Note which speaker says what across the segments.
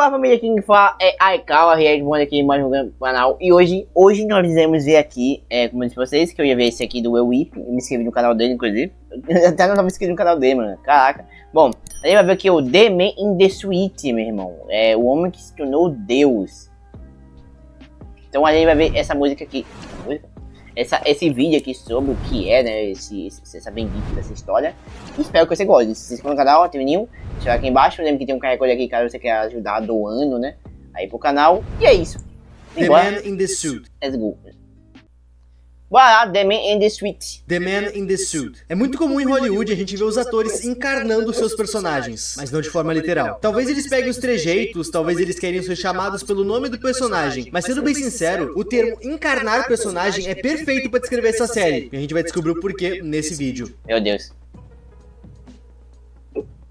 Speaker 1: Fala família, quem fala é Aikawa, reagindo aqui em mais um canal. E hoje nós iremos ver aqui, como eu disse pra vocês, que eu ia ver esse aqui do Whip. Eu me inscrevi no canal dele, inclusive. Eu até não tava inscrito no canal dele, mano. Caraca. Bom, a gente vai ver aqui o The Man in the Suite, meu irmão. É o homem que se tornou Deus. Então a gente vai ver essa música aqui. Esse vídeo aqui sobre o que é, né, essa bendita dessa história. Espero que você goste. Se inscreva no canal, ative o sininho, deixa aqui embaixo. Lembra que tem um QR aqui caso você queira ajudar doando, né, aí pro canal. E é isso.
Speaker 2: The Man in the Suit.
Speaker 1: Let's go. Bora lá, The Man in the Suite.
Speaker 2: The Man in the Suit. É muito comum em Hollywood a gente ver os atores encarnando seus personagens, mas não de forma literal. Talvez eles peguem os trejeitos, talvez eles queiram ser chamados pelo nome do personagem, mas sendo bem sincero, o termo encarnar personagem é perfeito para descrever essa série, e a gente vai descobrir o porquê nesse vídeo.
Speaker 1: Meu Deus.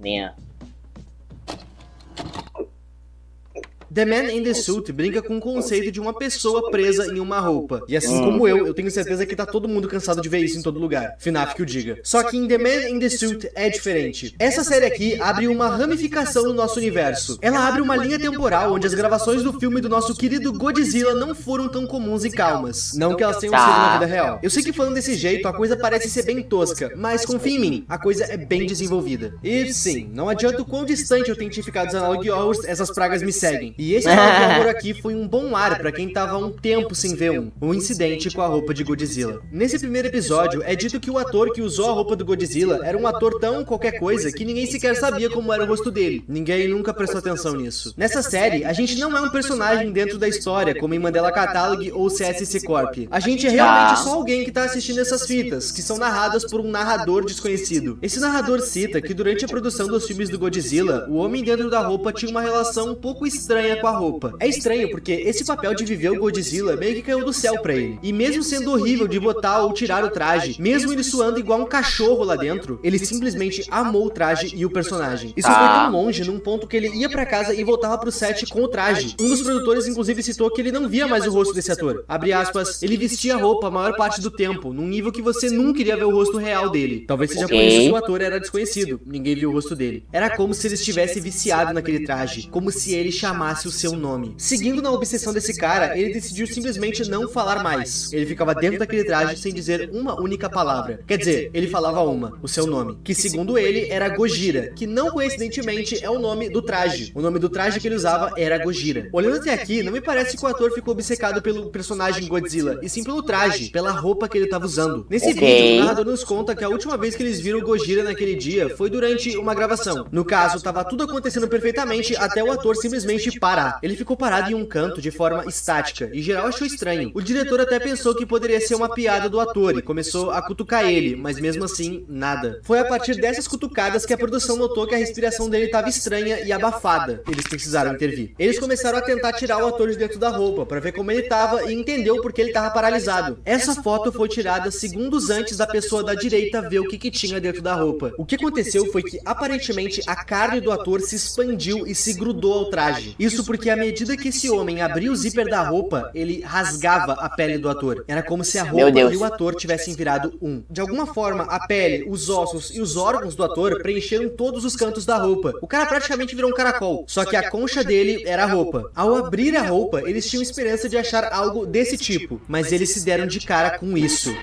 Speaker 1: Minha.
Speaker 2: The Man in the Suit brinca com o conceito de uma pessoa presa em uma roupa. E assim como eu tenho certeza que tá todo mundo cansado de ver isso em todo lugar. FNAF que o diga. Só que em The Man in the Suit é diferente. Essa série aqui abre uma ramificação no nosso universo. Ela abre uma linha temporal onde as gravações do filme do nosso querido Godzilla não foram tão comuns e calmas. Não que elas tenham sido na vida real. Eu sei que falando desse jeito a coisa parece ser bem tosca, mas confia em mim, a coisa é bem desenvolvida. E sim, não adianta o quão distante eu tenho ficado dos Analog Horrors, essas pragas me seguem. E esse Analog Horror aqui foi um bom ar pra quem tava há um tempo sem ver um incidente com a roupa de Godzilla. Nesse primeiro episódio, é dito que o ator que usou a roupa do Godzilla era um ator tão qualquer coisa que ninguém sequer sabia como era o rosto dele. Ninguém nunca prestou atenção nisso. Nessa série, a gente não é um personagem dentro da história, como em Mandela Catalog ou CSC Corp. A gente é realmente só alguém que tá assistindo essas fitas, que são narradas por um narrador desconhecido. Esse narrador cita que durante a produção dos filmes do Godzilla, o homem dentro da roupa tinha uma relação um pouco estranha com a roupa. É estranho porque esse papel de viver o Godzilla meio que caiu do céu pra ele. E mesmo sendo horrível de botar ou tirar o traje, mesmo ele suando igual um cachorro lá dentro, ele simplesmente amou o traje e o personagem. Isso foi tão longe num ponto que ele ia pra casa e voltava pro set com o traje. Um dos produtores inclusive citou que ele não via mais o rosto desse ator. Abre aspas, ele vestia a roupa a maior parte do tempo, num nível que você nunca iria ver o rosto real dele. Talvez seja por isso que o ator era desconhecido, ninguém viu o rosto dele. Era como se ele estivesse viciado naquele traje, como se ele chamasse o seu nome. Seguindo na obsessão desse cara, ele decidiu simplesmente não falar mais. Ele ficava dentro daquele traje sem dizer uma única palavra. Quer dizer, ele falava uma, o seu nome, que segundo ele era Gojira, que não coincidentemente é o nome do traje. O nome do traje que ele usava era Gojira. Olhando até aqui, não me parece que o ator ficou obcecado pelo personagem Godzilla, e sim pelo traje, pela roupa que ele estava usando. Nesse vídeo, o narrador nos conta que a última vez que eles viram o Gojira naquele dia foi durante uma gravação. No caso, estava tudo acontecendo perfeitamente até o ator simplesmente parar. Ele ficou parado em um canto de forma estática, e geral achou estranho. O diretor até pensou que poderia ser uma piada do ator e começou a cutucar ele, mas mesmo assim, nada. Foi a partir dessas cutucadas que a produção notou que a respiração dele estava estranha e abafada. Eles precisaram intervir. Eles começaram a tentar tirar o ator de dentro da roupa, para ver como ele estava e entendeu por que ele estava paralisado. Essa foto foi tirada segundos antes da pessoa da direita ver o que tinha dentro da roupa. O que aconteceu foi que, aparentemente, a carne do ator se expandiu e se grudou ao traje. Isso porque à medida que esse homem abria o zíper da roupa, ele rasgava a pele do ator. Era como se a roupa e o ator tivessem virado um. De alguma forma, a pele, os ossos e os órgãos do ator preencheram todos os cantos da roupa. O cara praticamente virou um caracol, só que a concha dele era a roupa. Ao abrir a roupa, eles tinham esperança de achar algo desse tipo, mas eles se deram de cara com isso.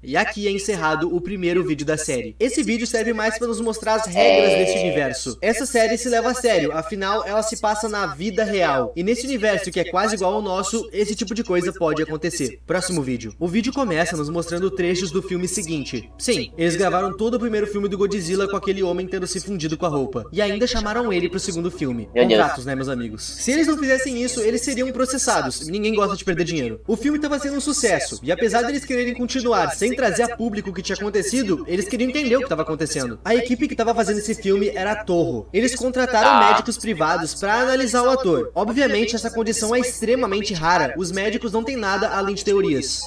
Speaker 2: E aqui é encerrado o primeiro vídeo da série. Esse vídeo serve mais para nos mostrar as regras desse universo. Essa série se leva a sério, afinal ela se passa na vida real. E nesse universo que é quase igual ao nosso, esse tipo de coisa pode acontecer. Próximo vídeo. O vídeo começa nos mostrando trechos do filme seguinte. Sim, eles gravaram todo o primeiro filme do Godzilla com aquele homem tendo se fundido com a roupa. E ainda chamaram ele pro segundo filme. Contratos, né, meus amigos? Se eles não fizessem isso, eles seriam processados. Ninguém gosta de perder dinheiro. O filme estava sendo um sucesso. E apesar deles quererem continuar sem trazer a público o que tinha acontecido, eles queriam entender o que estava acontecendo. A equipe que estava fazendo esse filme era a Toho. Eles contrataram médicos privados para analisar o ator. Obviamente, essa condição é extremamente rara. Os médicos não têm nada além de teorias.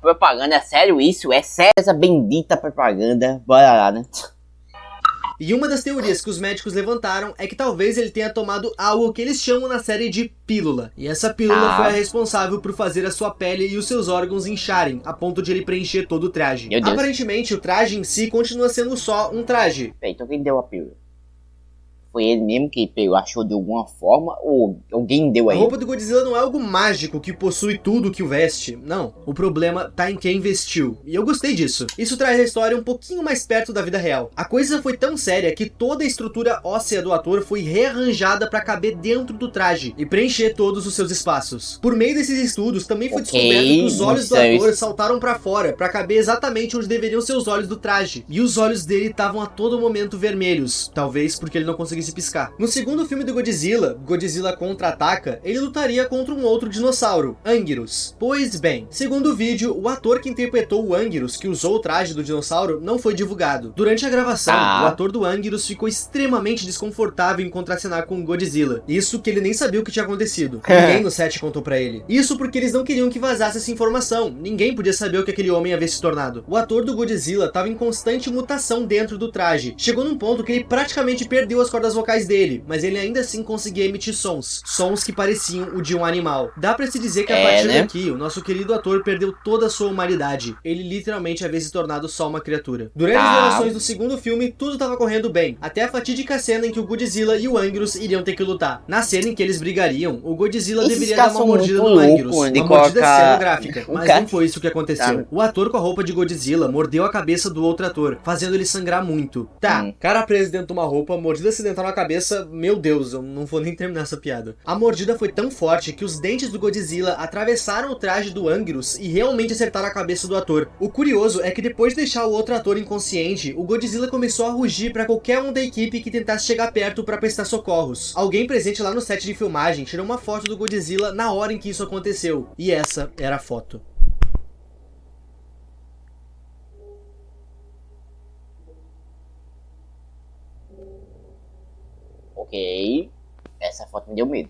Speaker 1: Propaganda, é sério isso? É sério essa bendita propaganda? Bora lá, né?
Speaker 2: E uma das teorias que os médicos levantaram é que talvez ele tenha tomado algo que eles chamam na série de pílula. E essa pílula foi a responsável por fazer a sua pele e os seus órgãos incharem, a ponto de ele preencher todo o traje. Aparentemente, o traje em si continua sendo só um traje.
Speaker 1: Então quem deu a pílula? Foi ele mesmo que pegou, achou de alguma forma, ou alguém deu aí?
Speaker 2: A roupa do Godzilla não é algo mágico que possui tudo que o veste, não. O problema tá em quem vestiu, e eu gostei disso. Isso traz a história um pouquinho mais perto da vida real. A coisa foi tão séria que toda a estrutura óssea do ator foi rearranjada para caber dentro do traje e preencher todos os seus espaços. Por meio desses estudos, também foi descoberto que os olhos do ator saltaram para fora para caber exatamente onde deveriam ser os olhos do traje. E os olhos dele estavam a todo momento vermelhos, talvez porque ele não conseguisse piscar. No segundo filme do Godzilla, Godzilla Contra-Ataca, ele lutaria contra um outro dinossauro, Anguirus. Pois bem, segundo o vídeo, o ator que interpretou o Anguirus, que usou o traje do dinossauro, não foi divulgado. Durante a gravação, o ator do Anguirus ficou extremamente desconfortável em contracenar com o Godzilla. Isso que ele nem sabia o que tinha acontecido. Ninguém no set contou pra ele. Isso porque eles não queriam que vazasse essa informação. Ninguém podia saber o que aquele homem havia se tornado. O ator do Godzilla estava em constante mutação dentro do traje. Chegou num ponto que ele praticamente perdeu as cordas vocais dele, mas ele ainda assim conseguia emitir sons que pareciam o de um animal. Dá pra se dizer que a partir daqui, o nosso querido ator perdeu toda a sua humanidade. Ele literalmente havia se tornado só uma criatura. Durante as gravações do segundo filme, tudo tava correndo bem, até a fatídica cena em que o Godzilla e o Anguirus iriam ter que lutar. Na cena em que eles brigariam, o Godzilla deveria dar uma mordida no Anguirus, uma mordida cenográfica, mas não foi isso que aconteceu. O ator com a roupa de Godzilla mordeu a cabeça do outro ator, fazendo ele sangrar muito. Cara preso dentro de uma roupa, mordida acidental na cabeça, meu Deus, eu não vou nem terminar essa piada. A mordida foi tão forte que os dentes do Godzilla atravessaram o traje do Anguirus e realmente acertaram a cabeça do ator. O curioso é que depois de deixar o outro ator inconsciente, o Godzilla começou a rugir para qualquer um da equipe que tentasse chegar perto para prestar socorros. Alguém presente lá no set de filmagem tirou uma foto do Godzilla na hora em que isso aconteceu. E essa era a foto.
Speaker 1: Ok, essa foto me deu medo.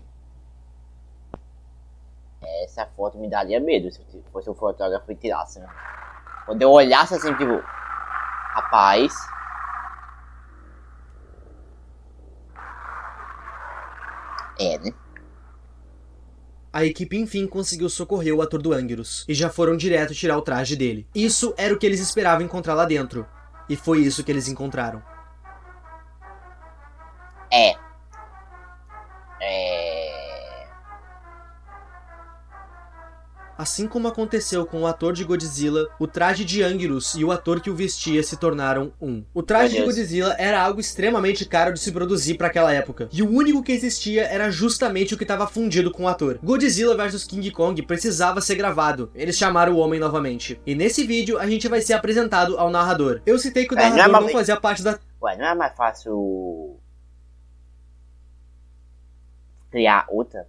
Speaker 1: Essa foto me daria medo se fosse um fotógrafo e tirasse, né? Quando eu olhasse assim, tipo, rapaz, né?
Speaker 2: A equipe enfim conseguiu socorrer o ator do Anguirus e já foram direto tirar o traje dele. Isso era o que eles esperavam encontrar lá dentro. E foi isso que eles encontraram. Assim como aconteceu com o ator de Godzilla, o traje de Anguirus e o ator que o vestia se tornaram um. O traje de Godzilla era algo extremamente caro de se produzir para aquela época, e o único que existia era justamente o que estava fundido com o ator. Godzilla vs King Kong precisava ser gravado, eles chamaram o homem novamente. E nesse vídeo a gente vai ser apresentado ao narrador. Eu citei que o narrador não fazia parte da...
Speaker 1: Ué, não é mais fácil criar outra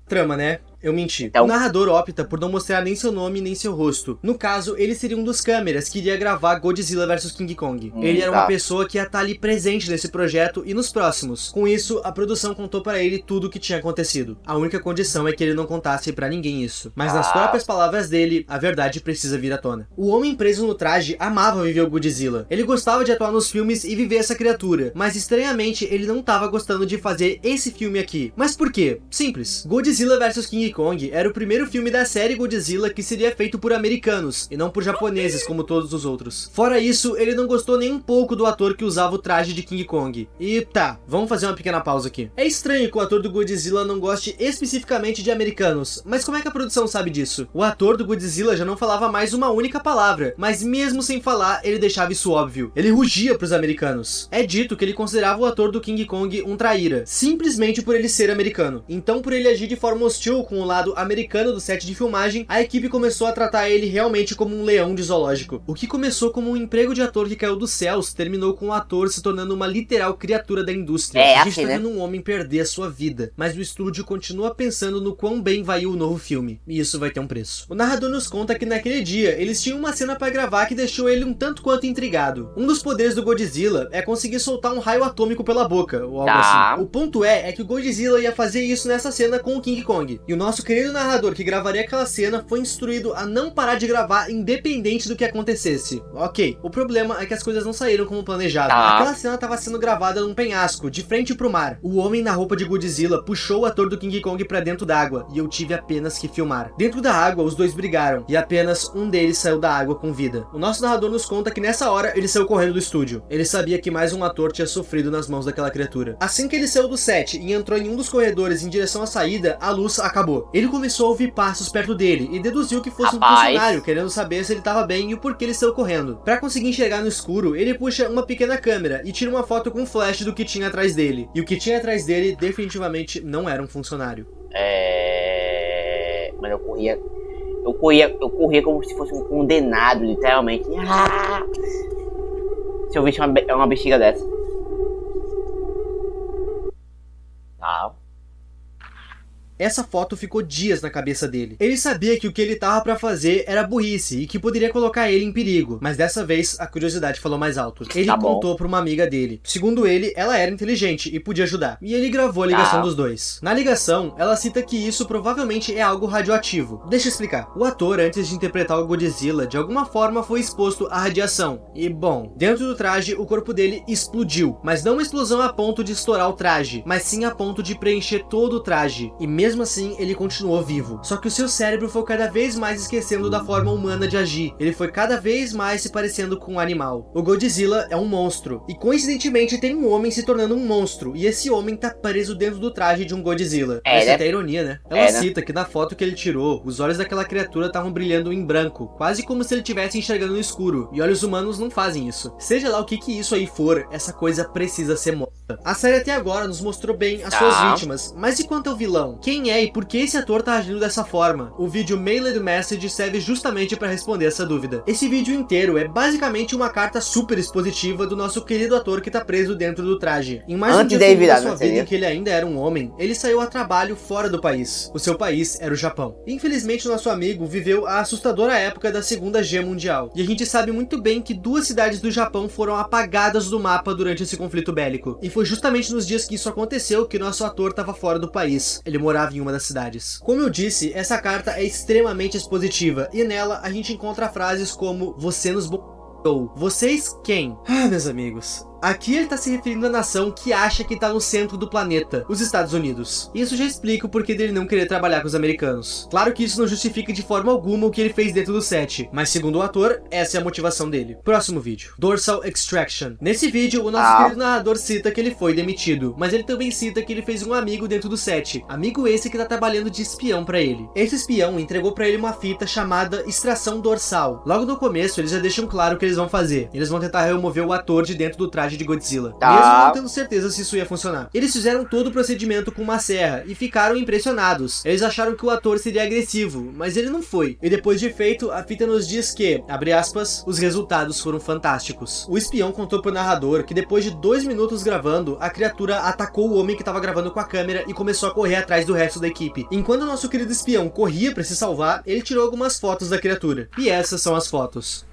Speaker 2: trama, né? Eu menti.
Speaker 1: Então...
Speaker 2: O narrador opta por não mostrar nem seu nome nem seu rosto. No caso, ele seria um dos câmeras que iria gravar Godzilla vs King Kong. Ele era uma pessoa que ia estar ali presente nesse projeto e nos próximos. Com isso, a produção contou para ele tudo o que tinha acontecido. A única condição é que ele não contasse para ninguém isso. Mas nas próprias palavras dele, a verdade precisa vir à tona. O homem preso no traje amava viver o Godzilla. Ele gostava de atuar nos filmes e viver essa criatura. Mas estranhamente, ele não estava gostando de fazer esse filme aqui. Mas por quê? Simples. Godzilla vs King Kong era o primeiro filme da série Godzilla que seria feito por americanos, e não por japoneses como todos os outros. Fora isso, ele não gostou nem um pouco do ator que usava o traje de King Kong. E tá, vamos fazer uma pequena pausa aqui. É estranho que o ator do Godzilla não goste especificamente de americanos, mas como é que a produção sabe disso? O ator do Godzilla já não falava mais uma única palavra, mas mesmo sem falar, ele deixava isso óbvio. Ele rugia pros americanos. É dito que ele considerava o ator do King Kong um traíra, simplesmente por ele ser americano. Então, por ele agir de forma hostil com o lado americano do set de filmagem, a equipe começou a tratar ele realmente como um leão de zoológico. O que começou como um emprego de ator que caiu dos céus, terminou com o ator se tornando uma literal criatura da indústria. A gente tá vendo um homem perder a sua vida, mas o estúdio continua pensando no quão bem vai ir o novo filme, e isso vai ter um preço. O narrador nos conta que naquele dia, eles tinham uma cena para gravar que deixou ele um tanto quanto intrigado. Um dos poderes do Godzilla é conseguir soltar um raio atômico pela boca, ou algo assim. O ponto é que o Godzilla ia fazer isso nessa cena com o King Kong, e o nosso querido narrador que gravaria aquela cena foi instruído a não parar de gravar independente do que acontecesse. Ok, o problema é que as coisas não saíram como planejado. Aquela cena estava sendo gravada num penhasco, de frente pro mar. O homem na roupa de Godzilla puxou o ator do King Kong pra dentro d'água e eu tive apenas que filmar. Dentro da água, os dois brigaram e apenas um deles saiu da água com vida. O nosso narrador nos conta que nessa hora ele saiu correndo do estúdio. Ele sabia que mais um ator tinha sofrido nas mãos daquela criatura. Assim que ele saiu do set e entrou em um dos corredores em direção à saída, a luz acabou. Ele começou a ouvir passos perto dele e deduziu que fosse um funcionário querendo saber se ele estava bem e o porquê ele saiu correndo. Para conseguir enxergar no escuro, ele puxa uma pequena câmera e tira uma foto com flash do que tinha atrás dele. E o que tinha atrás dele definitivamente não era um funcionário.
Speaker 1: Mano, eu corria como se fosse um condenado, literalmente. Se eu visse uma bexiga dessa.
Speaker 2: Essa foto ficou dias na cabeça dele. Ele sabia que o que ele tava pra fazer era burrice e que poderia colocar ele em perigo, mas dessa vez a curiosidade falou mais alto. Ele contou pra uma amiga dele. Segundo ele, ela era inteligente e podia ajudar. E ele gravou a ligação dos dois. Na ligação, ela cita que isso provavelmente é algo radioativo. Deixa eu explicar. O ator, antes de interpretar o Godzilla, de alguma forma foi exposto à radiação. E bom, dentro do traje, o corpo dele explodiu. Mas não uma explosão a ponto de estourar o traje, mas sim a ponto de preencher todo o traje. E mesmo assim, ele continuou vivo. Só que o seu cérebro foi cada vez mais esquecendo da forma humana de agir. Ele foi cada vez mais se parecendo com um animal. O Godzilla é um monstro. E coincidentemente tem um homem se tornando um monstro. E esse homem tá preso dentro do traje de um Godzilla. Essa é até ironia, né? Ela cita que na foto que ele tirou, os olhos daquela criatura estavam brilhando em branco. Quase como se ele estivesse enxergando no escuro. E olhos humanos não fazem isso. Seja lá o que isso aí for, essa coisa precisa ser morta. A série até agora nos mostrou bem as suas vítimas. Mas e quanto ao vilão? Quem é e por que esse ator tá agindo dessa forma? O vídeo Mailed Message serve justamente para responder essa dúvida. Esse vídeo inteiro é basicamente uma carta super expositiva do nosso querido ator que tá preso dentro do traje. Em mais um dia da sua vida em que ele ainda era um homem, ele saiu a trabalho fora do país. O seu país era o Japão. Infelizmente, o nosso amigo viveu a assustadora época da Segunda Guerra Mundial. E a gente sabe muito bem que 2 cidades do Japão foram apagadas do mapa durante esse conflito bélico. E foi justamente nos dias que isso aconteceu que nosso ator estava fora do país. Ele morava em uma das cidades. Como eu disse, essa carta é extremamente expositiva e nela a gente encontra frases como "você nos botou", "vocês quem?". Meus amigos, aqui ele está se referindo à nação que acha que está no centro do planeta, os Estados Unidos. Isso já explica o porquê dele não querer trabalhar com os americanos. Claro que isso não justifica de forma alguma o que ele fez dentro do set, mas segundo o ator, essa é a motivação dele. Próximo vídeo. Dorsal Extraction. Nesse vídeo, o nosso querido narrador cita que ele foi demitido, mas ele também cita que ele fez um amigo dentro do set. Amigo esse que tá trabalhando de espião pra ele. Esse espião entregou pra ele uma fita chamada extração dorsal. Logo no começo, eles já deixam claro o que eles vão fazer. Eles vão tentar remover o ator de dentro do traje de Godzilla, mesmo não tendo certeza se isso ia funcionar. Eles fizeram todo o procedimento com uma serra e ficaram impressionados. Eles acharam que o ator seria agressivo, mas ele não foi. E depois de feito, a fita nos diz que, abre aspas, os resultados foram fantásticos. O espião contou pro narrador que depois de 2 minutos gravando, a criatura atacou o homem que estava gravando com a câmera e começou a correr atrás do resto da equipe. Enquanto o nosso querido espião corria para se salvar, ele tirou algumas fotos da criatura. E essas são as fotos.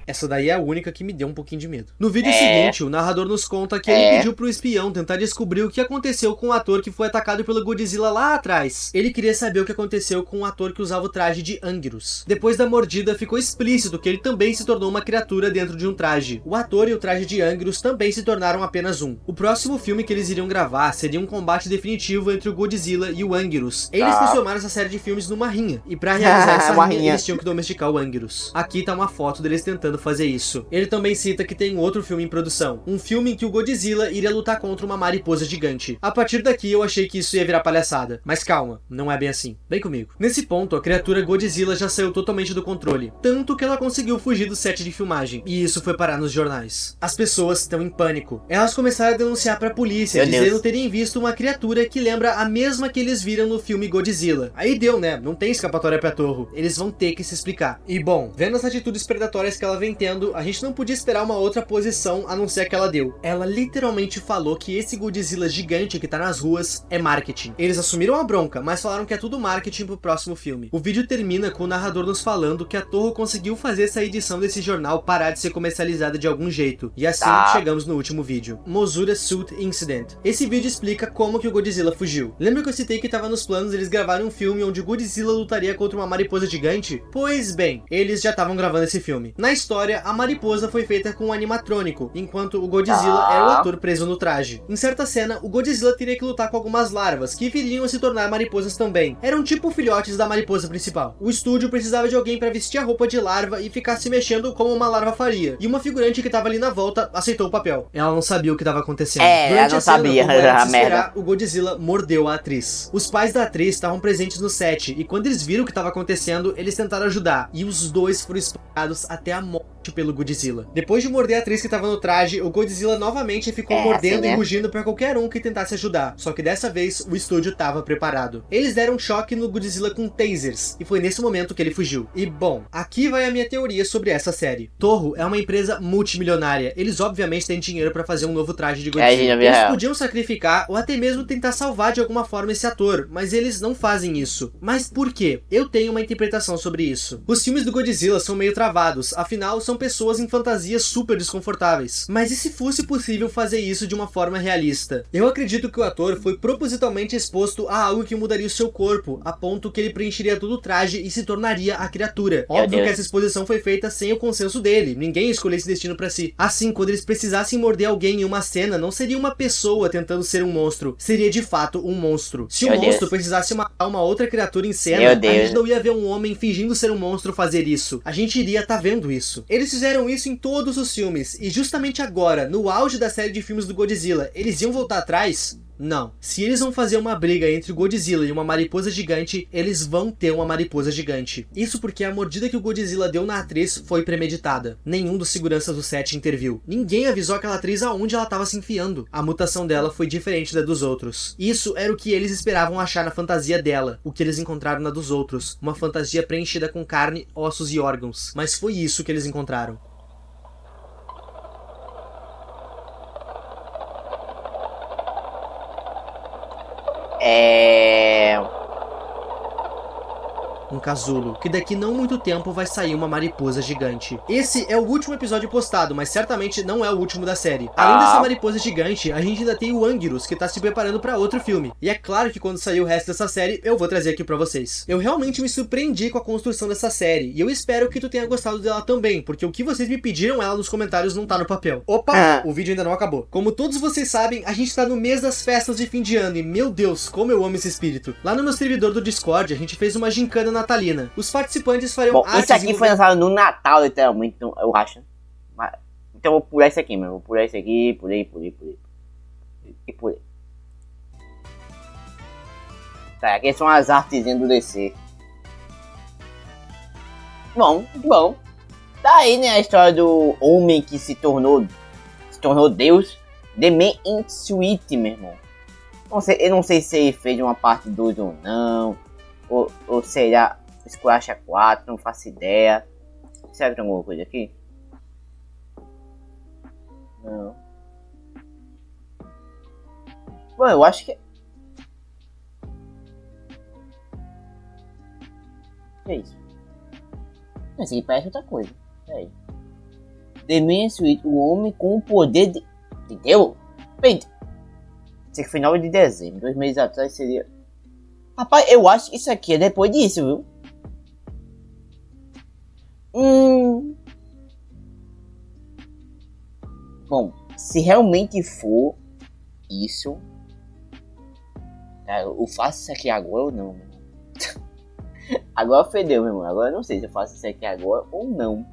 Speaker 2: Essa daí é a única que me deu um pouquinho de medo. No vídeo seguinte, o narrador nos conta que ele pediu pro espião tentar descobrir o que aconteceu com o ator que foi atacado pelo Godzilla lá atrás. Ele queria saber o que aconteceu com o ator que usava o traje de Anguirus. Depois da mordida, ficou explícito que ele também se tornou uma criatura dentro de um traje. O ator e o traje de Anguirus também se tornaram apenas um. O próximo filme que eles iriam gravar seria um combate definitivo entre o Godzilla e o Anguirus. Eles transformaram essa série de filmes numa rinha. E pra realizar essa rinha, eles tinham que domesticar o Anguirus. Aqui tá uma foto deles tentando fazer isso. Ele também cita que tem outro filme em produção. Um filme em que o Godzilla iria lutar contra uma mariposa gigante. A partir daqui eu achei que isso ia virar palhaçada. Mas calma, não é bem assim. Vem comigo. Nesse ponto, a criatura Godzilla já saiu totalmente do controle. Tanto que ela conseguiu fugir do set de filmagem. E isso foi parar nos jornais. As pessoas estão em pânico. Elas começaram a denunciar pra polícia, dizendo terem visto uma criatura que lembra a mesma que eles viram no filme Godzilla. Aí deu, né? Não tem escapatória pra torro. Eles vão ter que se explicar. E bom, vendo as atitudes predatórias que ela estava entendo, a gente não podia esperar uma outra posição a não ser a que ela deu. Ela literalmente falou que esse Godzilla gigante que tá nas ruas é marketing. Eles assumiram a bronca, mas falaram que é tudo marketing pro próximo filme. O vídeo termina com o narrador nos falando que a Toho conseguiu fazer essa edição desse jornal parar de ser comercializada de algum jeito. E assim chegamos no último vídeo. Mozura Suit Incident. Esse vídeo explica como que o Godzilla fugiu. Lembra que eu citei que tava nos planos eles gravarem um filme onde o Godzilla lutaria contra uma mariposa gigante? Pois bem, eles já estavam gravando esse filme. Na história, a mariposa foi feita com um animatrônico, enquanto o Godzilla era o ator preso no traje. Em certa cena, o Godzilla teria que lutar com algumas larvas, que viriam a se tornar mariposas também. Eram tipo filhotes da mariposa principal. O estúdio precisava de alguém para vestir a roupa de larva e ficar se mexendo como uma larva faria. E uma figurante que tava ali na volta aceitou o papel. Ela não sabia o que estava acontecendo.
Speaker 1: Ela não sabia,
Speaker 2: como era de se
Speaker 1: merda.
Speaker 2: esperar, o Godzilla mordeu a atriz. Os pais da atriz estavam presentes no set, e quando eles viram o que estava acontecendo, eles tentaram ajudar, e os dois foram espancados até a morte pelo Godzilla. Depois de morder a atriz que estava no traje, o Godzilla novamente ficou mordendo
Speaker 1: assim, né?
Speaker 2: e rugindo para qualquer um que tentasse ajudar, só que dessa vez o estúdio estava preparado. Eles deram choque no Godzilla com tasers, e foi nesse momento que ele fugiu. E bom, aqui vai a minha teoria sobre essa série. Toho é uma empresa multimilionária, eles obviamente têm dinheiro para fazer um novo traje de Godzilla. Eles podiam sacrificar ou até mesmo tentar salvar de alguma forma esse ator, mas eles não fazem isso. Mas por quê? Eu tenho uma interpretação sobre isso. Os filmes do Godzilla são meio travados, afinal são pessoas em fantasias super desconfortáveis. Mas e se fosse possível fazer isso de uma forma realista? Eu acredito que o ator foi propositalmente exposto a algo que mudaria o seu corpo, a ponto que ele preencheria todo o traje e se tornaria a criatura. Óbvio que essa exposição foi feita sem o consenso dele, ninguém escolheu esse destino pra si. Assim, quando eles precisassem morder alguém em uma cena, não seria uma pessoa tentando ser um monstro, seria de fato um monstro. Se o monstro precisasse matar uma outra criatura em cena, a gente não ia ver um homem fingindo ser um monstro fazer isso. A gente iria estar vendo isso. Eles fizeram isso em todos os filmes, e justamente agora, no auge da série de filmes do Godzilla, eles iam voltar atrás? Não. Se eles vão fazer uma briga entre o Godzilla e uma mariposa gigante, eles vão ter uma mariposa gigante. Isso porque a mordida que o Godzilla deu na atriz foi premeditada. Nenhum dos seguranças do set interviu. Ninguém avisou aquela atriz aonde ela estava se enfiando. A mutação dela foi diferente da dos outros. Isso era o que eles esperavam achar na fantasia dela, o que eles encontraram na dos outros. Uma fantasia preenchida com carne, ossos e órgãos. Mas foi isso que eles encontraram. Um casulo, que daqui não muito tempo vai sair uma mariposa gigante. Esse é o último episódio postado, mas certamente não é o último da série. Além dessa mariposa gigante, a gente ainda tem o Anguirus, que tá se preparando pra outro filme. E é claro que quando sair o resto dessa série, eu vou trazer aqui pra vocês. Eu realmente me surpreendi com a construção dessa série, e eu espero que tu tenha gostado dela também, porque o que vocês me pediram ela nos comentários não tá no papel. Opa, o vídeo ainda não acabou. Como todos vocês sabem, a gente tá no mês das festas de fim de ano, e meu Deus, como eu amo esse espírito. Lá no meu servidor do Discord, a gente fez uma gincana natalina. Os participantes fariam artes...
Speaker 1: Isso aqui foi lançado no Natal, literalmente, então, eu acho. Então eu vou pular isso aqui, mano. Vou pular isso aqui, pulei. E pulei. Tá, aqui são as artezinhas do DC. Bom. Tá aí, né, a história do homem que se tornou Deus. The Man in Suite, meu irmão. Eu não sei se ele fez uma parte 2 ou não. Ou será Squash 4, não faço ideia. Será que tem alguma coisa aqui? Não. Bom, eu acho que... Que é isso? Esse aqui parece outra coisa. Peraí. The Man Suite, o homem com o poder de Deus? Peita. Esse aqui foi 9 de dezembro. 2 meses atrás seria... Rapaz, eu acho que isso aqui é depois disso, viu? Bom, se realmente for isso... Eu faço isso aqui agora ou não? Agora fedeu, meu irmão. Agora eu não sei se eu faço isso aqui agora ou não.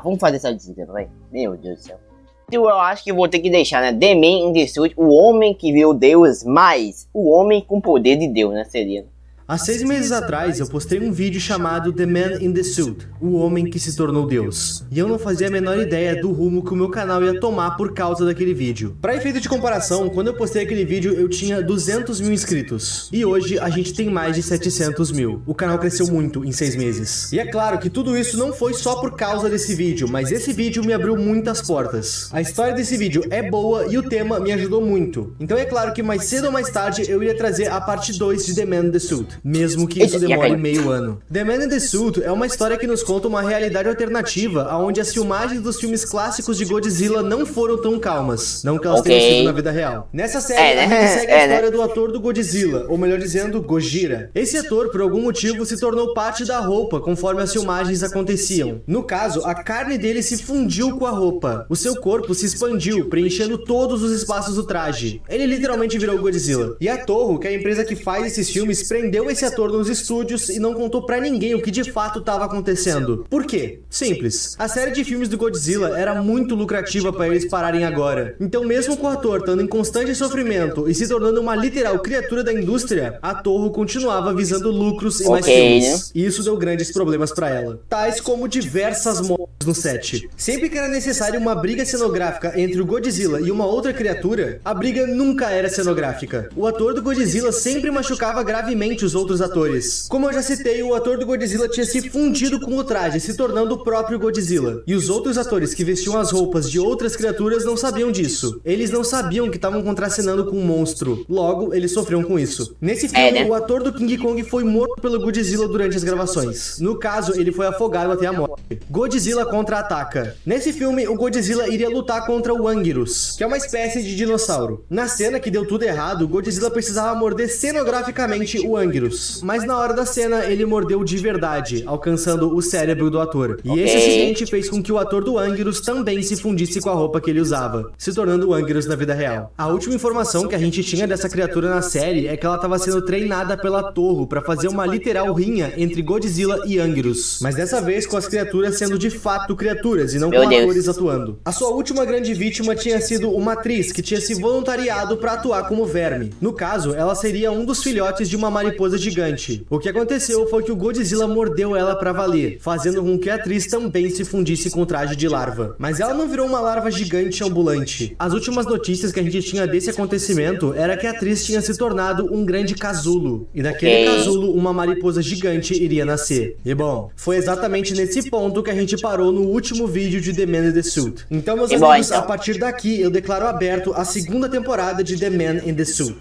Speaker 1: Vamos fazer essa dica, vai. Meu Deus do céu. Então eu acho que eu vou ter que deixar, né? The Man in the Suit, o homem que viu Deus, mais o homem com poder de Deus, né? Seria.
Speaker 2: Há 6 meses atrás, eu postei um vídeo chamado The Man in the Suit, o homem que se tornou Deus. E eu não fazia a menor ideia do rumo que o meu canal ia tomar por causa daquele vídeo. Para efeito de comparação, quando eu postei aquele vídeo, eu tinha 200 mil inscritos. E hoje, a gente tem mais de 700 mil. O canal cresceu muito em 6 meses. E é claro que tudo isso não foi só por causa desse vídeo, mas esse vídeo me abriu muitas portas. A história desse vídeo é boa e o tema me ajudou muito. Então é claro que mais cedo ou mais tarde, eu iria trazer a parte 2 de The Man in the Suit. Mesmo que isso demore meio ano. The Man in the Suit é uma história que nos conta uma realidade alternativa, onde as filmagens dos filmes clássicos de Godzilla não foram tão calmas. Não que elas tenham sido na vida real. Nessa série, a gente segue a história do ator do Godzilla, ou melhor dizendo, Gojira. Esse ator, por algum motivo, se tornou parte da roupa conforme as filmagens aconteciam. No caso, a carne dele se fundiu com a roupa. O seu corpo se expandiu, preenchendo todos os espaços do traje. Ele literalmente virou Godzilla. E a Toho, que é a empresa que faz esses filmes, prendeu esse ator nos estúdios e não contou pra ninguém o que de fato estava acontecendo. Por quê? Simples. A série de filmes do Godzilla era muito lucrativa pra eles pararem agora. Então mesmo com o ator estando em constante sofrimento e se tornando uma literal criatura da indústria, a Toho continuava visando lucros e mais filmes. E isso deu grandes problemas pra ela. Tais como diversas mortes no set. Sempre que era necessário uma briga cenográfica entre o Godzilla e uma outra criatura, a briga nunca era cenográfica. O ator do Godzilla sempre machucava gravemente os outros atores. Como eu já citei, o ator do Godzilla tinha se fundido com o traje, se tornando o próprio Godzilla. E os outros atores que vestiam as roupas de outras criaturas não sabiam disso. Eles não sabiam que estavam contracenando com um monstro. Logo, eles sofriam com isso. Nesse filme, o ator do King Kong foi morto pelo Godzilla durante as gravações. No caso, ele foi afogado até a morte. Godzilla contra-ataca. Nesse filme, o Godzilla iria lutar contra o Anguirus, que é uma espécie de dinossauro. Na cena que deu tudo errado, o Godzilla precisava morder cenograficamente o Anguirus. Mas na hora da cena, ele mordeu de verdade, alcançando o cérebro do ator. E esse acidente fez com que o ator do Anguirus também se fundisse com a roupa que ele usava, se tornando o Anguirus na vida real. A última informação que a gente tinha dessa criatura na série é que ela estava sendo treinada pela Toho para fazer uma literal rinha entre Godzilla e Anguirus. Mas dessa vez com as criaturas sendo de fato criaturas e não com atores atuando. A sua última grande vítima tinha sido uma atriz que tinha se voluntariado para atuar como verme. No caso, ela seria um dos filhotes de uma mariposa gigante. O que aconteceu foi que o Godzilla mordeu ela pra valer, fazendo com que a atriz também se fundisse com o traje de larva. Mas ela não virou uma larva gigante ambulante. As últimas notícias que a gente tinha desse acontecimento era que a atriz tinha se tornado um grande casulo. E daquele casulo, uma mariposa gigante iria nascer. E bom, foi exatamente nesse ponto que a gente parou no último vídeo de The Man in the Suit. Então, meus amigos, a partir daqui eu declaro aberto a segunda temporada de The Man in the Suit.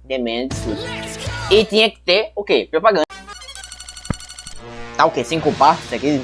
Speaker 1: The Man in the Suit. E tinha que ter o quê? Propaganda. Tá o quê? Sem culpar isso aqui?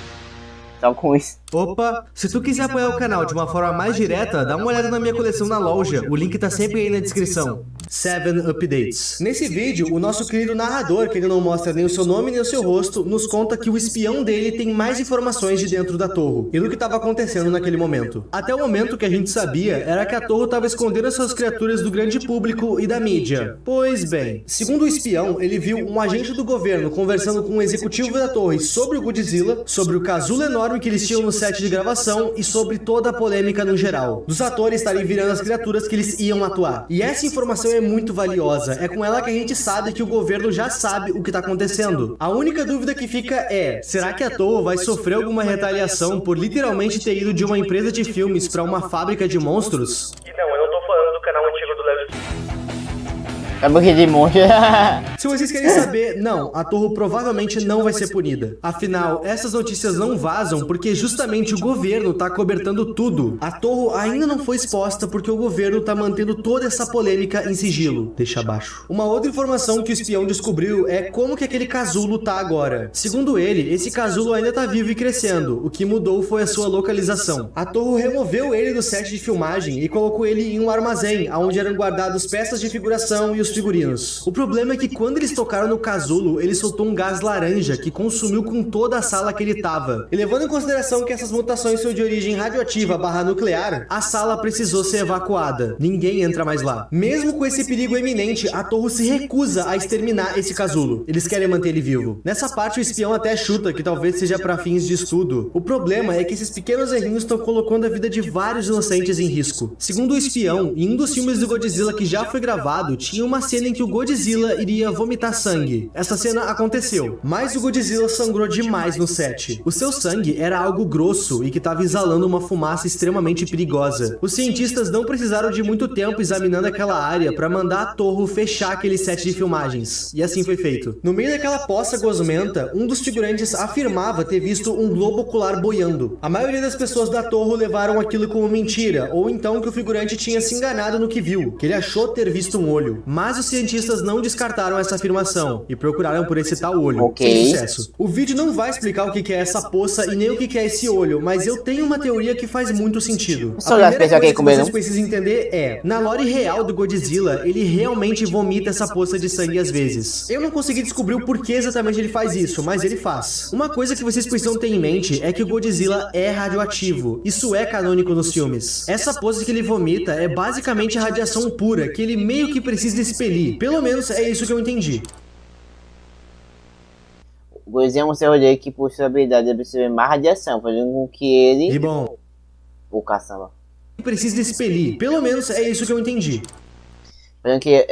Speaker 1: Só com isso.
Speaker 2: Opa, se tu quiser apoiar o canal de uma forma mais direta, dá uma olhada na minha coleção na loja, o link tá sempre aí na descrição. 7 Updates. Nesse vídeo, o nosso querido narrador, que ele não mostra nem o seu nome nem o seu rosto, nos conta que o espião dele tem mais informações de dentro da Toho e do que estava acontecendo naquele momento. Até o momento que a gente sabia era que a Toho estava escondendo essas criaturas do grande público e da mídia. Pois bem, segundo o espião, ele viu um agente do governo conversando com um executivo da torre sobre o Godzilla, sobre o casulo enorme que eles tinham no set de gravação e sobre toda a polêmica no geral, dos atores estarem virando as criaturas que eles iam atuar. E essa informação é muito valiosa, é com ela que a gente sabe que o governo já sabe o que tá acontecendo. A única dúvida que fica é, será que a Toho vai sofrer alguma retaliação por literalmente ter ido de uma empresa de filmes para uma fábrica de monstros?
Speaker 3: E não, eu não tô falando do canal antigo do Léo.
Speaker 1: É porque de monte.
Speaker 2: Se vocês querem saber, não, a Toho provavelmente não vai ser punida. Afinal, essas notícias não vazam porque justamente o governo tá cobertando tudo. A Toho ainda não foi exposta porque o governo tá mantendo toda essa polêmica em sigilo. Deixa abaixo. Uma outra informação que o espião descobriu é como que aquele casulo tá agora. Segundo ele, esse casulo ainda tá vivo e crescendo. O que mudou foi a sua localização. A Toho removeu ele do set de filmagem e colocou ele em um armazém, onde eram guardadas peças de figuração e os figurinos. O problema é que quando quando eles tocaram no casulo, ele soltou um gás laranja que consumiu com toda a sala que ele tava. E levando em consideração que essas mutações são de origem radioativa / nuclear, a sala precisou ser evacuada. Ninguém entra mais lá. Mesmo com esse perigo eminente, a Toho se recusa a exterminar esse casulo. Eles querem manter ele vivo. Nessa parte, o espião até chuta que talvez seja para fins de estudo. O problema é que esses pequenos errinhos estão colocando a vida de vários inocentes em risco. Segundo o espião, em um dos filmes do Godzilla que já foi gravado, tinha uma cena em que o Godzilla iria vomitar sangue. Essa cena aconteceu, mas o Godzilla sangrou demais no set. O seu sangue era algo grosso e que estava exalando uma fumaça extremamente perigosa. Os cientistas não precisaram de muito tempo examinando aquela área para mandar a Toho fechar aquele set de filmagens. E assim foi feito. No meio daquela poça gosmenta, um dos figurantes afirmava ter visto um globo ocular boiando. A maioria das pessoas da Toho levaram aquilo como mentira, ou então que o figurante tinha se enganado no que viu, que ele achou ter visto um olho. Mas os cientistas não descartaram essa afirmação e procuraram por esse tal olho. Sem sucesso. O vídeo não vai explicar o que é essa poça e nem o que é esse olho, mas eu tenho uma teoria que faz muito sentido. A primeira coisa que vocês precisam entender é, na lore real do Godzilla, ele realmente vomita essa poça de sangue às vezes. Eu não consegui descobrir o porquê exatamente ele faz isso, mas ele faz. Uma coisa que vocês precisam ter em mente é que o Godzilla é radioativo. Isso é canônico nos filmes. Essa poça que ele vomita é basicamente radiação pura, que ele meio que precisa expelir. Pelo menos é isso que eu entendi.
Speaker 1: O Godzilla mostrou dele que possui a habilidade de absorver mais radiação, fazendo com que ele...
Speaker 2: E bom...
Speaker 1: O caçamba.
Speaker 2: Precisa expelir. Pelo menos é isso que eu entendi.
Speaker 1: Fazendo que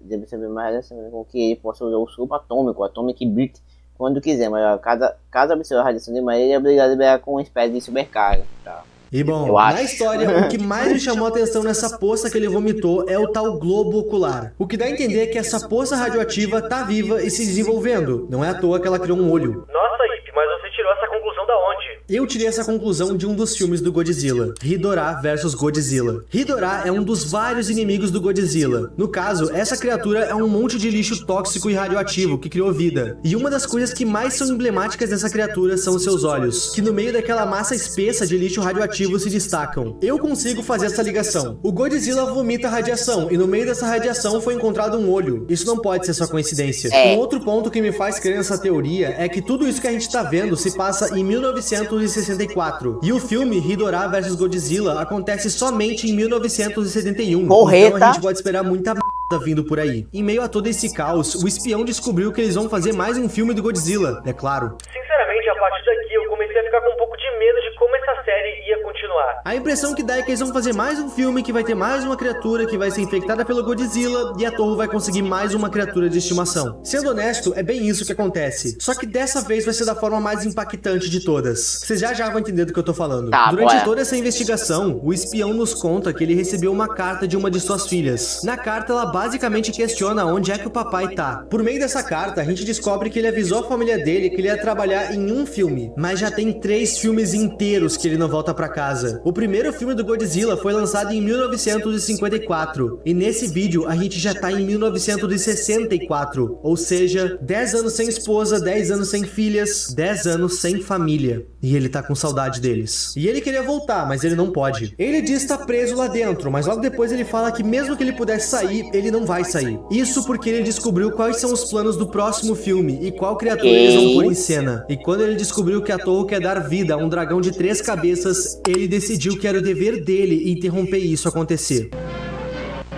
Speaker 1: de absorver mais radiação, fazendo com que ele possa usar o sopro atômico, Atomic Breath, quando quiser. Mas caso absorva a radiação demais, ele é obrigado a liberar com uma espécie de supercarga. Tá?
Speaker 2: E bom, na história, o que mais me chamou a atenção nessa poça que ele vomitou é o tal globo ocular. O que dá a entender que essa poça radioativa tá viva e se desenvolvendo. Não é à toa que ela criou um olho.
Speaker 3: Nossa, Ip, mas você tirou essa conclusão da onde?
Speaker 2: Eu tirei essa conclusão de um dos filmes do Godzilla, Ghidorah vs Godzilla. Ghidorah é um dos vários inimigos do Godzilla. No caso, essa criatura é um monte de lixo tóxico e radioativo que criou vida. E uma das coisas que mais são emblemáticas dessa criatura são os seus olhos, que no meio daquela massa espessa de lixo radioativo se destacam. Eu consigo fazer essa ligação. O Godzilla vomita radiação e no meio dessa radiação foi encontrado um olho. Isso não pode ser só coincidência. Um outro ponto que me faz crer nessa teoria é que tudo isso que a gente tá vendo se passa em 1964. E o filme Ghidorah vs Godzilla acontece somente em 1971.
Speaker 1: Porreta.
Speaker 2: Então a gente pode esperar muita merda vindo por aí. Em meio a todo esse caos, o espião descobriu que eles vão fazer mais um filme do Godzilla, é claro.
Speaker 3: Sinceramente, a partir daqui eu comecei a ficar com um pouco de medo de como essa série ia continuar.
Speaker 2: A impressão que dá é que eles vão fazer mais um filme que vai ter mais uma criatura que vai ser infectada pelo Godzilla e a Toho vai conseguir mais uma criatura de estimação. Sendo honesto, é bem isso que acontece. Só que dessa vez vai ser da forma mais impactante de todas. Vocês já vão entender do que eu tô falando. Durante toda essa investigação, o espião nos conta que ele recebeu uma carta de uma de suas filhas. Na carta, ela basicamente questiona onde é que o papai tá. Por meio dessa carta, a gente descobre que ele avisou a família dele que ele ia trabalhar em um filme, mas já tem 3 filmes inteiros que ele não volta pra casa. O primeiro filme do Godzilla foi lançado em 1954, e nesse vídeo a gente já tá em 1964, ou seja, 10 anos sem esposa, 10 anos sem filhas, 10 anos sem família. E ele tá com saudade deles. E ele queria voltar, mas ele não pode. Ele diz estar preso lá dentro, mas logo depois ele fala que mesmo que ele pudesse sair, ele não vai sair. Isso porque ele descobriu quais são os planos do próximo filme e qual criatura eles vão pôr em cena. E quando ele descobriu que a Toho quer dar vida a um dragão de 3 cabeças, ele decidiu que era o dever dele interromper isso acontecer.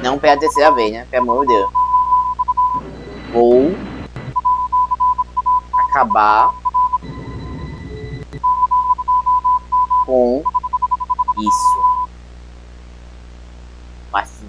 Speaker 1: Não pela terceira vez, né? Pelo amor de Deus. Vou acabar com isso.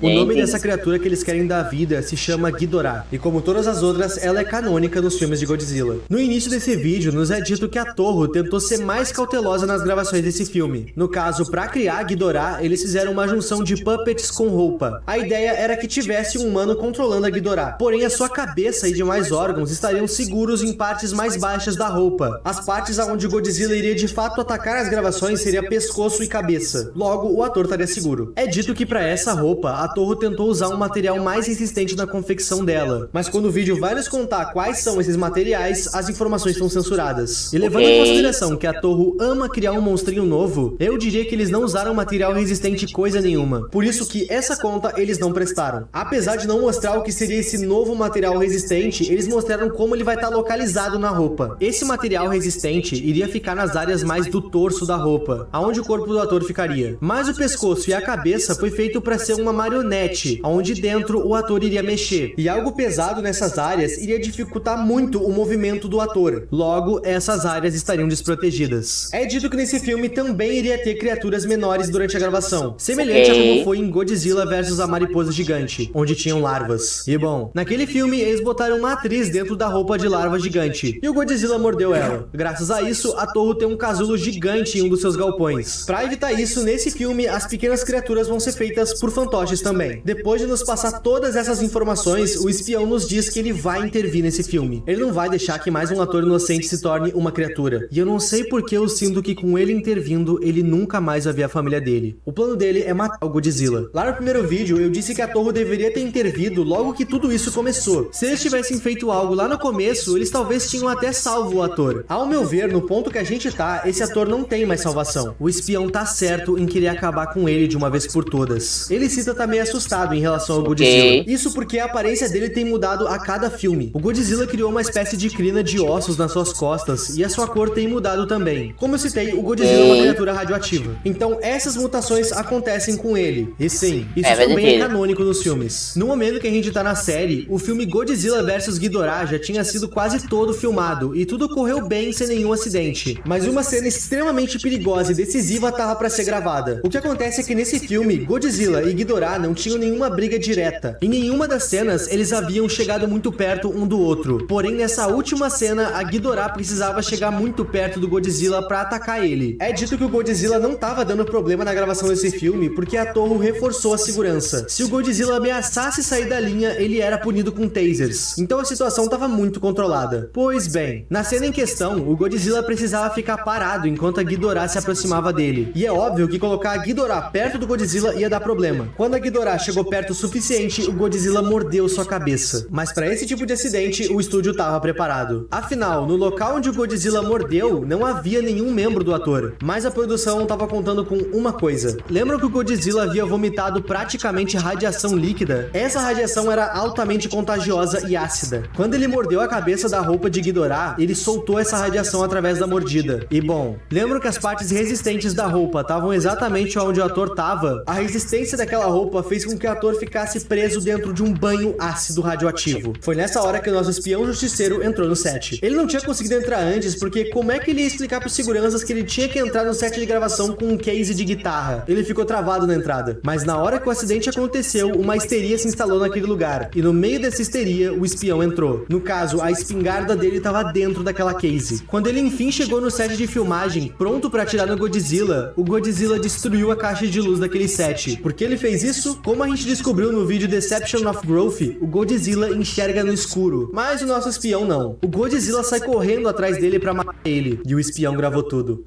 Speaker 2: O nome dessa criatura que eles querem dar vida se chama Ghidorah, e como todas as outras, ela é canônica nos filmes de Godzilla. No início desse vídeo, nos é dito que a Toho tentou ser mais cautelosa nas gravações desse filme. No caso, pra criar Ghidorah, eles fizeram uma junção de puppets com roupa. A ideia era que tivesse um humano controlando a Ghidorah, porém a sua cabeça e demais órgãos estariam seguros em partes mais baixas da roupa. As partes aonde o Godzilla iria de fato atacar as gravações seria pescoço e cabeça. Logo, o ator estaria seguro. É dito que pra essa roupa, roupa, a Toho tentou usar um material mais resistente na confecção dela. Mas quando o vídeo vai nos contar quais são esses materiais, as informações são censuradas. E levando em consideração que a Toho ama criar um monstrinho novo, eu diria que eles não usaram material resistente coisa nenhuma. Por isso que essa conta eles não prestaram. Apesar de não mostrar o que seria esse novo material resistente, eles mostraram como ele vai estar localizado na roupa. Esse material resistente iria ficar nas áreas mais do torso da roupa, aonde o corpo do ator ficaria. Mas o pescoço e a cabeça foi feito para ser uma marionete, onde dentro o ator iria mexer. E algo pesado nessas áreas iria dificultar muito o movimento do ator. Logo, essas áreas estariam desprotegidas. É dito que nesse filme também iria ter criaturas menores durante a gravação, semelhante a como foi em Godzilla vs a Mariposa Gigante, onde tinham larvas. E bom, naquele filme eles botaram uma atriz dentro da roupa de larva gigante, e o Godzilla mordeu ela. Graças a isso, a Toho tem um casulo gigante em um dos seus galpões. Pra evitar isso, nesse filme, as pequenas criaturas vão ser feitas por fantoches também. Depois de nos passar todas essas informações, o espião nos diz que ele vai intervir nesse filme. Ele não vai deixar que mais um ator inocente se torne uma criatura. E eu não sei porque eu sinto que com ele intervindo, ele nunca mais vai ver a família dele. O plano dele é matar o Godzilla. Lá no primeiro vídeo, eu disse que a Toho deveria ter intervido logo que tudo isso começou. Se eles tivessem feito algo lá no começo, eles talvez tinham até salvo o ator. Ao meu ver, no ponto que a gente tá, esse ator não tem mais salvação. O espião tá certo em querer acabar com ele de uma vez por todas. Ele cita tá meio assustado em relação ao Godzilla. Isso porque a aparência dele tem mudado a cada filme. O Godzilla criou uma espécie de crina de ossos nas suas costas e a sua cor tem mudado também. Como eu citei, o Godzilla é uma criatura radioativa. Então essas mutações acontecem com ele. E sim, isso também é canônico nos filmes. No momento que a gente tá na série, o filme Godzilla vs Ghidorah já tinha sido quase todo filmado e tudo correu bem sem nenhum acidente. Mas uma cena extremamente perigosa e decisiva tava pra ser gravada. O que acontece é que nesse filme, Godzilla e Ghidorah não tinham nenhuma briga direta. Em nenhuma das cenas, eles haviam chegado muito perto um do outro. Porém, nessa última cena, a Ghidorah precisava chegar muito perto do Godzilla pra atacar ele. É dito que o Godzilla não tava dando problema na gravação desse filme porque a Toho reforçou a segurança. Se o Godzilla ameaçasse sair da linha, ele era punido com tasers. Então a situação tava muito controlada. Pois bem, na cena em questão, o Godzilla precisava ficar parado enquanto a Ghidorah se aproximava dele. E é óbvio que colocar a Ghidorah perto do Godzilla ia dar problema. Quando a Ghidorah chegou perto o suficiente, o Godzilla mordeu sua cabeça. Mas para esse tipo de acidente, o estúdio estava preparado. Afinal, no local onde o Godzilla mordeu, não havia nenhum membro do ator. Mas a produção estava contando com uma coisa. Lembram que o Godzilla havia vomitado praticamente radiação líquida? Essa radiação era altamente contagiosa e ácida. Quando ele mordeu a cabeça da roupa de Ghidorah, ele soltou essa radiação através da mordida. E bom, lembram que as partes resistentes da roupa estavam exatamente onde o ator estava? A resistência daquela roupa fez com que o ator ficasse preso dentro de um banho ácido radioativo. Foi nessa hora que o nosso espião justiceiro entrou no set. Ele não tinha conseguido entrar antes porque como é que ele ia explicar para os seguranças que ele tinha que entrar no set de gravação com um case de guitarra? Ele ficou travado na entrada. Mas na hora que o acidente aconteceu, uma histeria se instalou naquele lugar. E no meio dessa histeria, o espião entrou. No caso, a espingarda dele estava dentro daquela case. Quando ele enfim chegou no set de filmagem, pronto para atirar no Godzilla, o Godzilla destruiu a caixa de luz daquele set. Por que ele fez isso? Como a gente descobriu no vídeo Deception of Growth, o Godzilla enxerga no escuro. Mas o nosso espião não. O Godzilla sai correndo atrás dele para matar ele. E o espião gravou tudo.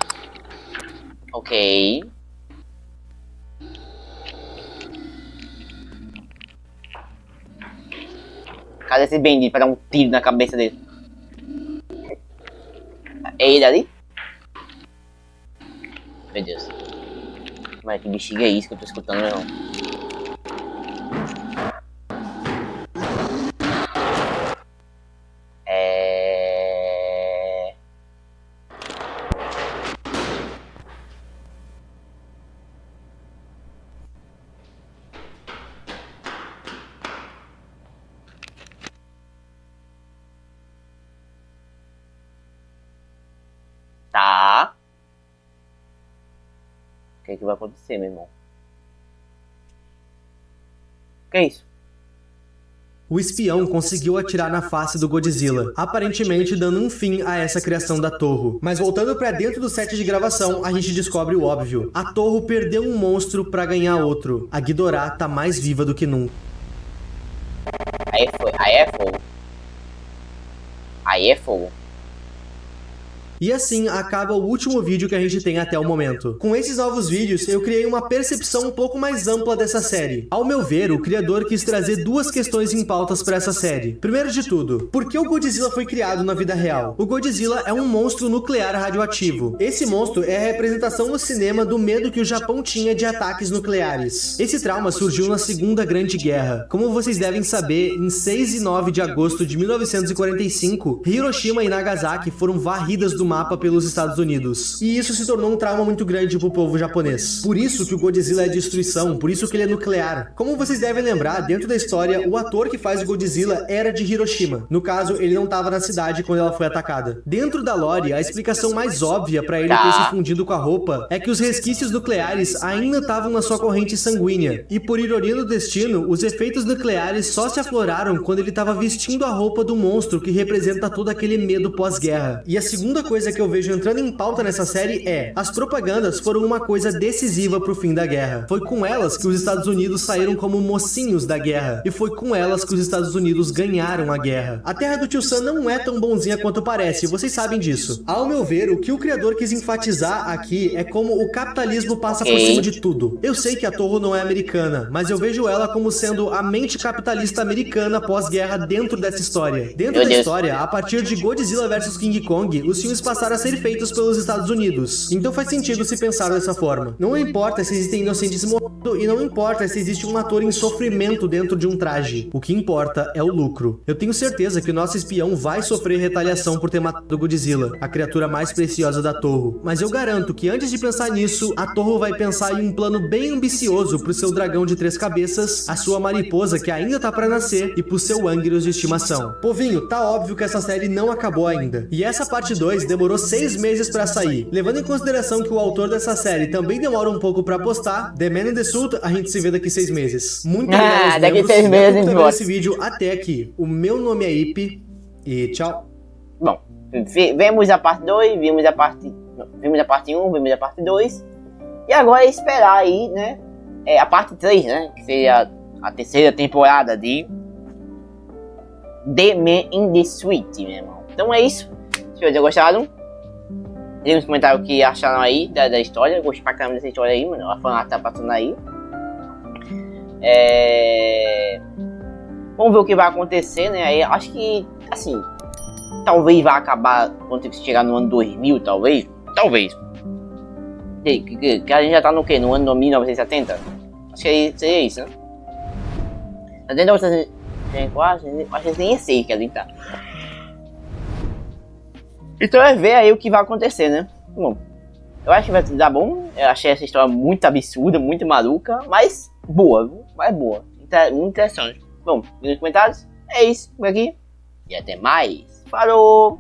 Speaker 1: Ok. Cadê esse bendito pra dar um tiro na cabeça dele? É ele ali? Meu Deus. Mas que bexiga é isso que eu tô escutando, não? Tá. O que é que vai acontecer, meu irmão? O que é isso?
Speaker 2: O espião conseguiu atirar na face do Godzilla, aparentemente dando um fim a essa criação da Toho. Mas voltando pra dentro do set de gravação, a gente descobre o óbvio. A Toho perdeu um monstro pra ganhar outro. A Ghidorah tá mais viva do que nunca.
Speaker 1: Aí é fogo. Aí é fogo.
Speaker 2: E assim acaba o último vídeo que a gente tem até o momento. Com esses novos vídeos, eu criei uma percepção um pouco mais ampla dessa série. Ao meu ver, o criador quis trazer duas questões em pautas para essa série. Primeiro de tudo, por que o Godzilla foi criado na vida real? O Godzilla é um monstro nuclear radioativo. Esse monstro é a representação no cinema do medo que o Japão tinha de ataques nucleares. Esse trauma surgiu na Segunda Grande Guerra. Como vocês devem saber, em 6 e 9 de agosto de 1945, Hiroshima e Nagasaki foram varridas do mapa pelos Estados Unidos. E isso se tornou um trauma muito grande pro povo japonês. Por isso que o Godzilla é destruição, por isso que ele é nuclear. Como vocês devem lembrar, dentro da história, o ator que faz o Godzilla era de Hiroshima. No caso, ele não estava na cidade quando ela foi atacada. Dentro da lore, a explicação mais óbvia pra ele ter se fundido com a roupa é que os resquícios nucleares ainda estavam na sua corrente sanguínea. E por ironia do destino, os efeitos nucleares só se afloraram quando ele estava vestindo a roupa do monstro que representa todo aquele medo pós-guerra. E a segunda coisa que eu vejo entrando em pauta nessa série é: as propagandas foram uma coisa decisiva pro fim da guerra. Foi com elas que os Estados Unidos saíram como mocinhos da guerra. E foi com elas que os Estados Unidos ganharam a guerra. A Terra do Tio Sam não é tão bonzinha quanto parece, vocês sabem disso. Ao meu ver, o que o criador quis enfatizar aqui é como o capitalismo passa por cima de tudo. Eu sei que a Toho não é americana, mas eu vejo ela como sendo a mente capitalista americana pós-guerra dentro dessa história. Dentro da história, a partir de Godzilla vs King Kong, os filmes passaram a ser feitos pelos Estados Unidos. Então faz sentido se pensar dessa forma. Não importa se existem inocentes morrendo e não importa se existe um ator em sofrimento dentro de um traje. O que importa é o lucro. Eu tenho certeza que o nosso espião vai sofrer retaliação por ter matado Godzilla, a criatura mais preciosa da Toho. Mas eu garanto que antes de pensar nisso, a Toho vai pensar em um plano bem ambicioso pro seu dragão de 3 cabeças, a sua mariposa que ainda tá pra nascer e pro seu Anguirus de estimação. Povinho, tá óbvio que essa série não acabou ainda. E essa parte 2 demorou 6 meses pra sair. Levando em consideração que o autor dessa série também demora um pouco pra postar, The Man in the Suit, a gente se vê daqui 6 meses. Muito obrigado
Speaker 1: daqui 6 meses a gente volta.
Speaker 2: Esse vídeo até aqui. O meu nome é Ip e tchau.
Speaker 1: Bom, vemos a parte 2, vimos a parte 1, vimos a parte 2. E agora é esperar aí, né? A parte 3, né? Que seria a terceira temporada de The Man in the Suit, meu irmão. Então é isso. Se vocês gostaram, deixem nos comentários o que acharam aí da história. Eu gostei pra caramba dessa história aí, mano. A fanart tá passando aí. Vamos ver o que vai acontecer, né? Aí, acho que, assim, talvez vá acabar quando chegar no ano 2000, talvez. Talvez. Que a gente já tá no quê? No ano 1970? Acho que seria isso, né? 70 ou 74? Acho que nem sei que a gente tá. Então é ver aí o que vai acontecer, né? Bom, eu acho que vai dar bom. Eu achei essa história muito absurda, muito maluca, mas boa, mas boa. Muito interessante. Bom, nos comentários, é isso por aqui. E até mais. Falou!